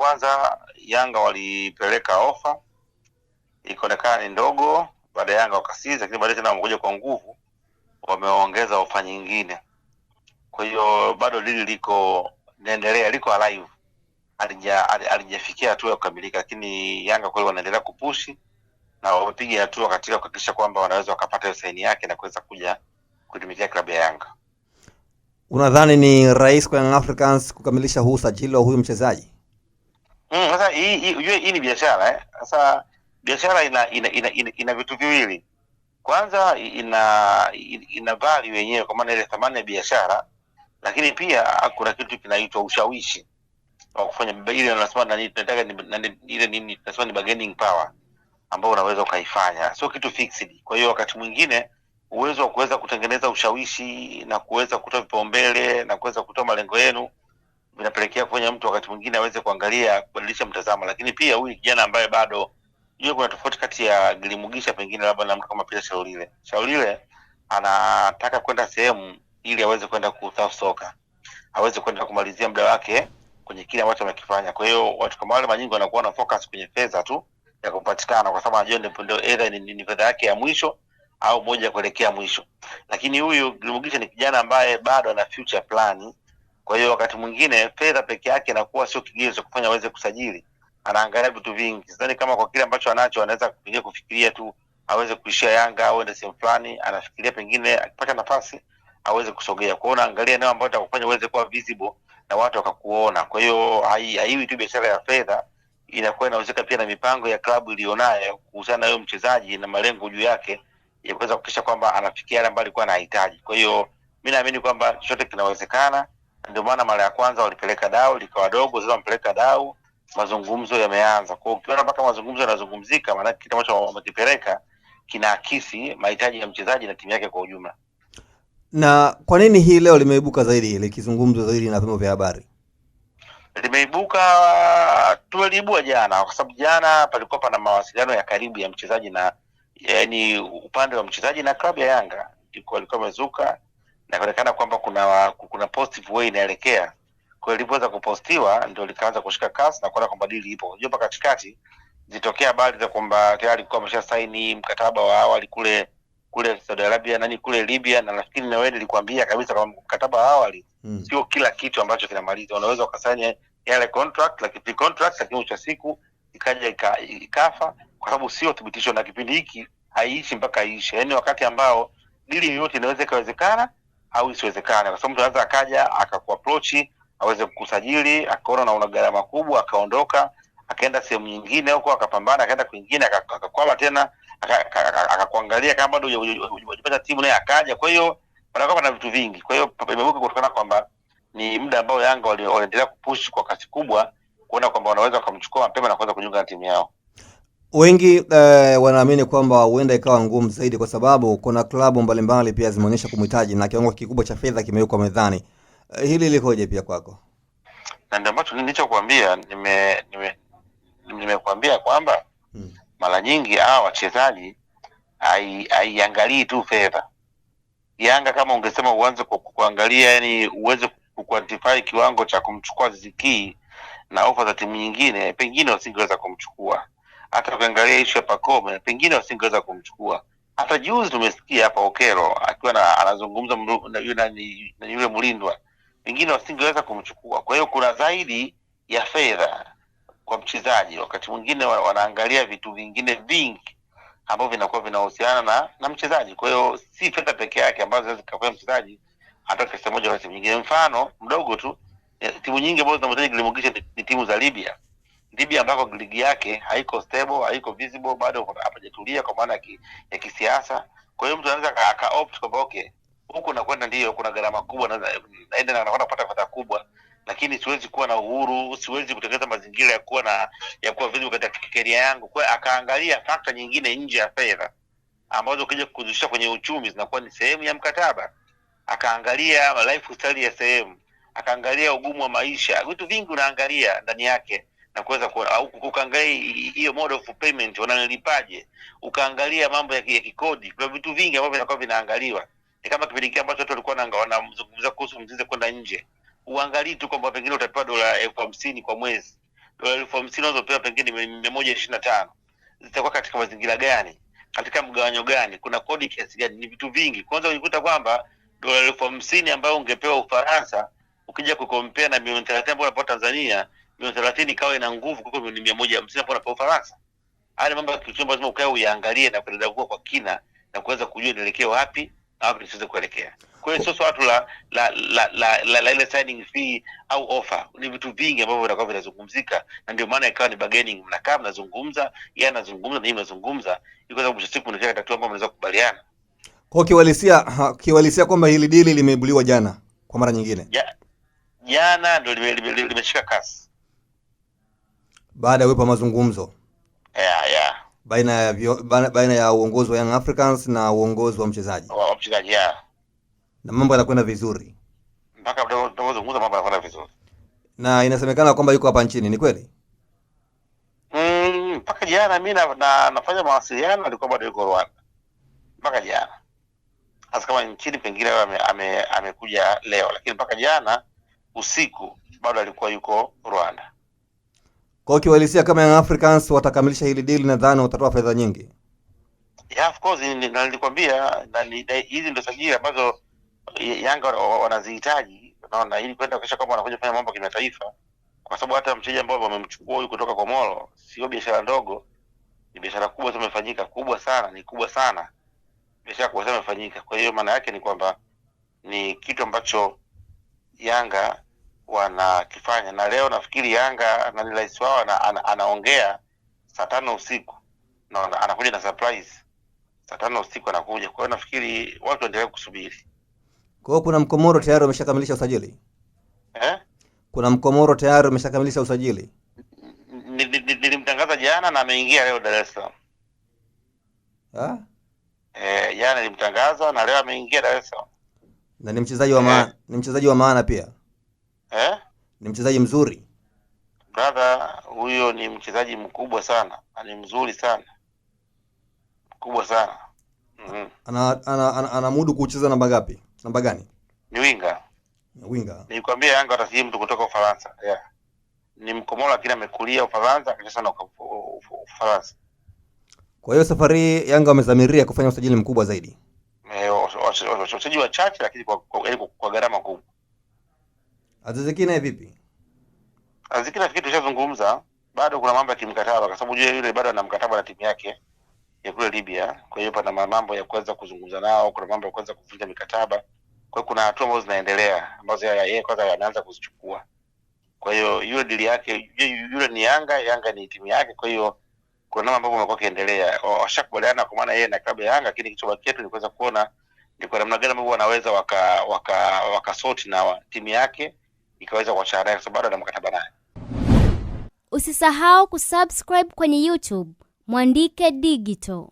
kwanza Yanga walipeleka ofa, ikaonekana ni ndogo, baada ya Yanga wakasiza, lakini baadaye tena wamekuja kwa nguvu, wameongeza ofa nyingine. Kwa hiyo bado lili liko naendelea, liko alive, alijafikia hatua ya kukamilika, lakini Yanga kweli wanaendelea kupushi na wamepiga hatua katika kuhakikisha kwamba wanaweza wakapata saini yake na kuweza kuja kutumikia klabu ya Yanga. Unadhani ni rahisi kwa Young Africans kukamilisha huu usajili wa huyu mchezaji? Sasa hii ni biashara Sasa biashara ina vitu viwili. Kwanza ina value yenyewe kwa maana ile thamani ya biashara, lakini pia kuna kitu kinaitwa ushawishi wa kufanya ile tunasema tunataka ile nini tunasema ni bargaining power ambao unaweza ukaifanya, sio kitu fixed. Kwa hiyo wakati mwingine uwezo wa kuweza kutengeneza ushawishi na kuweza kutoa vipaumbele na kuweza kutoa malengo yenu vinapelekea kufanya mtu wakati mwingine aweze kuangalia kubadilisha mtazamo. Lakini pia huyu kijana ambaye bado yeye, kuna tofauti kati ya Gilimugisha pengine labda na mtu kama Peter Shaulile anataka kwenda sehemu ili aweze kwenda kutaf soka, aweze kwenda kumalizia muda wake kwenye kile ambacho amekifanya. Kwa hiyo watu kama wale manyingi wanakuwa na focus kwenye fedha tu ya kupatikana, kwa sababu anajua ndio either ni fedha yake ya mwisho au moja kuelekea mwisho. Lakini huyu Gilimugisha ni kijana ambaye bado ana future plan. Kwa hiyo wakati mwingine fedha peke yake inakuwa sio kigezo cha kufanya aweze kusajili, anaangalia vitu vingi. Sidhani kama kwa kile ambacho anacho anaweza kufikiria tu aweze kuishia Yanga au ende sehemu fulani. Anafikiria pengine akipata nafasi aweze kusogea. Kwa hiyo anaangalia eneo ambalo atakufanya uweze kuwa visible na watu wakakuona. Kwa hiyo haiwi tu biashara ya fedha, inakuwa inahusika pia na mipango ya klabu ilionayo kuhusiana na huyo mchezaji na malengo juu yake ya kuweza kuhakikisha kwamba anafikia yale ambayo alikuwa anahitaji. Kwa hiyo mimi naamini kwamba chochote kinawezekana. Ndio maana mara ya kwanza walipeleka dau likawa dogo, sasa wampeleka dau, mazungumzo yameanza. Kwa hiyo ukiona mpaka mazungumzo yanazungumzika, maana kitu ambacho wamekipeleka kinaakisi mahitaji ya mchezaji na timu yake kwa ujumla. Na kwa nini hii leo limeibuka zaidi likizungumzwa zaidi na vyombo vya habari? Limeibuka, tuliibua jana, kwa sababu jana palikuwa pana mawasiliano ya karibu ya mchezaji na yani upande wa mchezaji na klabu ya Yanga, ndiko walikuwa wamezuka na kuonekana kwamba kuna positive way inaelekea. Kwa hiyo ilipoweza kupostiwa ndio likaanza kushika kasi na kuona kwamba dili ipo. Unajua katikati zitokea habari za kwamba tayari kwa amesha saini mkataba wa awali kule Saudi Arabia kule Libya, na nafikiri na wewe nilikwambia kabisa kwamba mkataba wa awali sio kila kitu ambacho kinamaliza. Unaweza ukasaini yale contract lakini contract lakini mwisho siku ikaja ikafa, kwa sababu sio thibitisho, na kipindi hiki haiishi mpaka iishe. Yaani wakati ambao dili yote inaweza ikawezekana au isiwezekane, kwa sababu mtu anaweza akaja akakuapproach aweze kukusajili, akaona na una gharama kubwa, akaondoka akaenda sehemu nyingine huko, akapambana akaenda kwingine, akakwama tena, akakuangalia kama bado hujapata timu naye akaja. Kwa hiyo panakuwa na vitu vingi. Kwa hiyo imebuka kutokana kwamba ni muda ambao Yanga waliendelea kupush kwa kasi kubwa kuona kwamba wanaweza kumchukua mapema na kuanza kujiunga na timu yao. Wengi wanaamini kwamba huenda ikawa ngumu zaidi kwa sababu kuna klabu mbalimbali pia zimeonyesha kumhitaji na kiwango kikubwa cha fedha kimewekwa mezani. Hili likoje pia kwako? Na ndio ambacho nilichokuambia, nimekuambia kwamba mara nyingi hawa wachezaji haiangalii tu fedha. Yanga kama ungesema uanze kuangalia, yani uweze kuquantify kiwango cha kumchukua Ziki na ofa za timu nyingine, pengine wasingeweza kumchukua. Hata ukiangalia issue ya Pacome, pengine wasingeweza kumchukua. Hata juzi tumesikia hapa Okero akiwa anazungumza na yule Mulindwa, pengine wasingeweza kumchukua. Kwa hiyo kuna zaidi ya fedha kwa mchezaji. Wakati mwingine wanaangalia vitu vingine vingi ambavyo vinakuwa vinahusiana na mchezaji. Kwa hiyo si fedha peke yake ambazo zinaweza kufanya mchezaji atoke sehemu moja kwa sehemu nyingine. Mfano mdogo tu, timu nyingi ambazo zinamhitaji Gilimugisha ni timu za Libya ambako ligi yake haiko stable, haiko visible, bado hapajatulia kwa maana ya kisiasa. Kwa hiyo mtu anaweza aka-opt kwamba okay, huko nakwenda ndio kuna gharama kubwa na naenda kupata fedha kubwa, lakini siwezi kuwa na uhuru, siwezi kutengeneza mazingira ya kuwa visible katika career yangu. Kwa hiyo akaangalia factor nyingine nje ya fedha ambazo ukija kuzishia kwenye uchumi zinakuwa ni sehemu ya mkataba. Akaangalia lifestyle ya sehemu, akaangalia ugumu wa maisha, vitu vingi unaangalia ndani yake na kuweza ukaangalia hiyo mode of payment wananilipaje, ukaangalia mambo ya kikodi. Kwa vitu vingi ambavyo vinakuwa vinaangaliwa. Ni kama kipindi kile ambacho watu walikuwa wanazungumza kuhusu Mzize kwenda nje, uangalie tu kwamba pengine utapewa $50,000 kwa mwezi, dola 50,000 unazopewa pengine 125 zitakuwa katika mazingira gani, katika mgawanyo gani, kuna kodi kiasi gani? Ni vitu vingi. Kwanza unikuta kwamba dola 50,000 ambayo ungepewa Ufaransa, ukija kukompea na milioni 30 ambayo unapewa Tanzania, milioni 30 ikawa ina nguvu kuliko milioni 150 ambayo unapewa Ufaransa. Haya mambo ya kiuchumi lazima ukae uyaangalie na kuendelea kwa kina na kuweza kujua nielekee wapi na wapi nisiweze kuelekea. Kwa hiyo sio swala la ile signing fee au offer, ni vitu vingi ambavyo vinakuwa vinazungumzika, na ndio maana ikawa ni bargaining. Mnakaa mnazungumza, yeye anazungumza na yeye mnazungumza, ili kwa mwisho siku mnafikia hatua ambayo mnaweza kukubaliana. Kwa kiwalisia kwamba hili dili limeibuliwa jana kwa mara nyingine. Jana ndio limeshika kasi baada ya uwepo mazungumzo yeah baina ya uongozi wa Young Africans na uongozi wa mchezaji na mambo yanakwenda vizuri mpaka tunazungumza, mambo yanakwenda vizuri, na inasemekana kwamba yuko hapa nchini. Ni kweli? Mpaka jana mimi nafanya mawasiliano, alikuwa bado yuko Rwanda mpaka jana. Hasa kama nchini pengine amekuja leo, lakini mpaka jana usiku bado alikuwa yuko Rwanda. Kwa kiwalisia kama Young Africans watakamilisha hili deal, nadhani watatoa fedha nyingi. Yeah, of course, nilikwambia hizi ndio sajili ambazo Yanga wanazihitaji, naona, ili kwenda kisha kama wanakuja kufanya mambo ya kimataifa, kwa sababu hata mchezaji ambao wamemchukua huyu kutoka Komoro sio biashara ndogo, ni biashara kubwa sana imefanyika, kubwa sana, ni kubwa sana, biashara kubwa sana imefanyika. Kwa hiyo maana yake ni kwamba ni kitu ambacho Yanga wanakifanya, na leo nafikiri Yanga na rais wao anaongea saa 5 usiku na anakuja na surprise saa 5 usiku anakuja. Kwa hiyo nafikiri watu waendelee kusubiri. Kwa hiyo kuna Mkomoro tayari umeshakamilisha usajili? Kuna Mkomoro tayari umeshakamilisha usajili? Nilimtangaza jana na ameingia leo Dar es Salaam. Jana nilimtangaza na leo ameingia Dar es Salaam. Na ni mchezaji wa maana, ni mchezaji wa maana pia. Ni mchezaji mzuri. Brother, huyo ni mchezaji mkubwa sana, ni mzuri sana, mkubwa sana. Ana mudu kucheza namba ngapi? Namba gani? Ni winga. Nilikwambia Yanga atasije mtu kutoka Ufaransa. Ni Mkomoro lakini amekulia Ufaransa, akacheza na Ufaransa. Kwa hiyo safari Yanga wamezamiria kufanya usajili mkubwa zaidi. Usajili wachache lakini kwa gharama kubwa. Aziz Ki naye vipi? Aziz Ki nafikiri tushazungumza, bado kuna mambo ya kimkataba, kwa sababu yule bado ana mkataba na timu yake ya kule Libya. Kwa hiyo pana mambo ya kuweza kuzungumza nao, kuna mambo ya kuweza kuvunja mikataba. Kwa hiyo kuna hatua ambazo zinaendelea ambazo yeye kwanza anaanza kuzichukua. Kwa hiyo yule dili yake, yule ni Yanga ni timu yake. Kwa hiyo kuna mambo yamekuwa yakiendelea, washakubaliana kwa maana yeye na klabu ya Yanga, lakini kitu bakia tu ni kuweza kuona ni kwa namna gani ambavyo wanaweza wakasoti na timu yake ikaweza kuachana naye, kwa sababu bado ana mkataba naye. Usisahau kusubscribe kwenye YouTube Mwandike Digital.